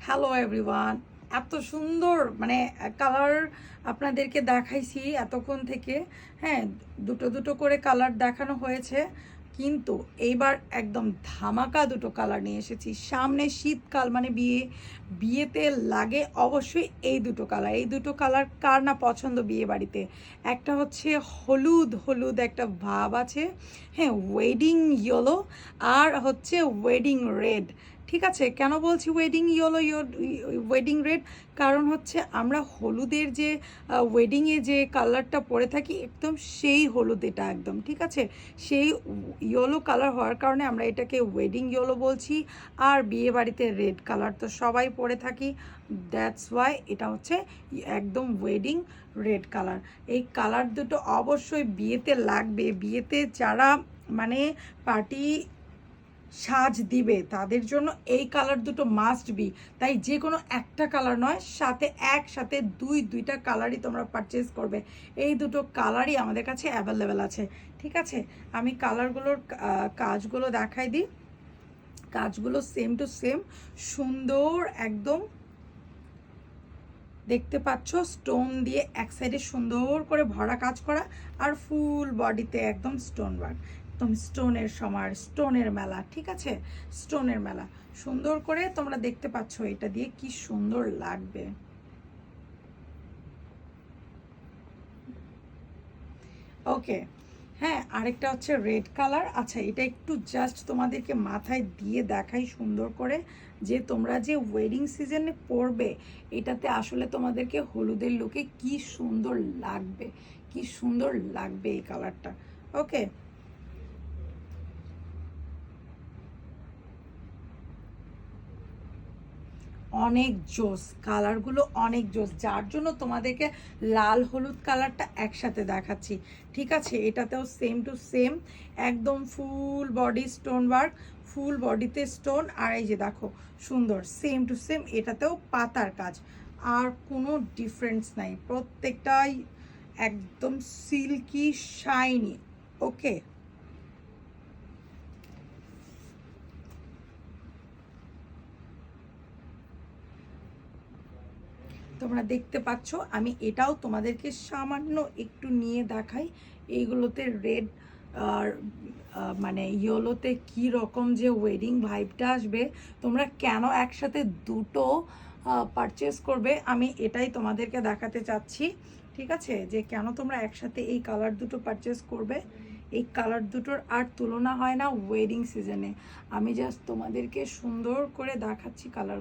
Hello everyone, এত সুন্দর মানে কালার আপনাদেরকে দেখাইছি এতক্ষণ থেকে। হ্যাঁ, দুটো দুটো করে কালার দেখানো হয়েছে, কিন্তু এইবার একদম ধামাকা দুটো কালার নিয়ে এসেছি। সামনে শীতকাল, মানে বিয়েতে লাগে অবশ্যই এই দুটো কালার। এই দুটো কালার কার না পছন্দ বিয়ে বাড়িতে? একটা হচ্ছে হলুদ হলুদ একটা ভাব আছে, হ্যাঁ, ওয়েডিং ইয়েলো, আর হচ্ছে ওয়েডিং রেড। ঠিক আছে, কেন বলছি ওয়েডিং ইয়েলো, ওয়েডিং রেড? কারণ হচ্ছে আমরা হলুদের যে ওয়েডিংয়ে যে কালারটা পরে থাকি, একদম সেই হলুদ এটা একদম, ঠিক আছে? সেই ইয়েলো কালার হওয়ার কারণে আমরা এটাকে ওয়েডিং ইয়েলো বলছি। আর বিয়ে বাড়িতে রেড কালার তো সবাই পরে থাকি, দ্যাটস ওয়াই এটা হচ্ছে একদম ওয়েডিং রেড কালার। এই কালার দুটো অবশ্যই বিয়েতে লাগবে। বিয়েতে যারা মানে পার্টি সাজ দিবে তাদের জন্য এই কালার দুটো মাস্ট বি। তাই যে কোনো একটা কালার নয়, সাথে একসাথে দুইটা কালারই তোমরা পারচেজ করবে। এই দুটো কালারই আমাদের কাছে অ্যাভেলেবেল আছে, ঠিক আছে? আমি কালারগুলোর কাজগুলো দেখাই দিই। কাজগুলো সেম টু সেম, সুন্দর একদম। দেখতে পাচ্ছ স্টোন দিয়ে এক সাইডে সুন্দর করে ভরা কাজ করা, আর ফুল বডিতে একদম স্টোন ওয়ার্ক, একদম স্টোনের সমার, স্টোনের মেলা, ঠিক আছে? স্টোনের মেলা সুন্দর করে তোমরা দেখতে পাচ্ছ, এটা দিয়ে কি সুন্দর লাগবে। ওকে, হ্যাঁ, আরেকটা হচ্ছে রেড কালার। আচ্ছা, এটা একটু জাস্ট তোমাদেরকে মাথায় দিয়ে দেখাই সুন্দর করে, যে তোমরা যে ওয়েডিং সিজনে পরবে, এটাতে আসলে তোমাদেরকে হলুদের লুকে কি সুন্দর লাগবে, কি সুন্দর লাগবে এই কালারটা। ওকে, অনেক জোস কালারগুলো, অনেক জোস, যার জন্য তোমাদেরকে লাল হলুদ কালারটা একসাথে দেখাচ্ছি, ঠিক আছে? এটাতেও সেম টু সেম, একদম ফুল বডি স্টোন ওয়ার্ক, ফুল বডিতে স্টোন। আর এই যে দেখো সুন্দর সেম টু সেম, এটাতেও পাতার কাজ, আর কোনো ডিফারেন্স নাই, প্রত্যেকটাই একদম সিল্কি শাইনি। ওকে, তোমরা দেখতে পাচ্ছ, আমি এটাও তোমাদেরকে সামান্য একটু নিয়ে দেখাই। এইগুলোতে রেড আর মানে ইয়েলোতে কি রকম যে ওয়েডিং ভাইবটা আসবে, তোমরা কেন একসাথে দুটো পারচেস করবে, আমি এটাই তোমাদেরকে দেখাতে চাচ্ছি, ঠিক আছে? যে কেন তোমরা একসাথে এই কালার দুটো পারচেস করবে। এই কালার দুটোর আর তুলনা হয় না ওয়েডিং সিজনে। আমি জাস্ট তোমাদেরকে সুন্দর করে দেখাচ্ছি কালার।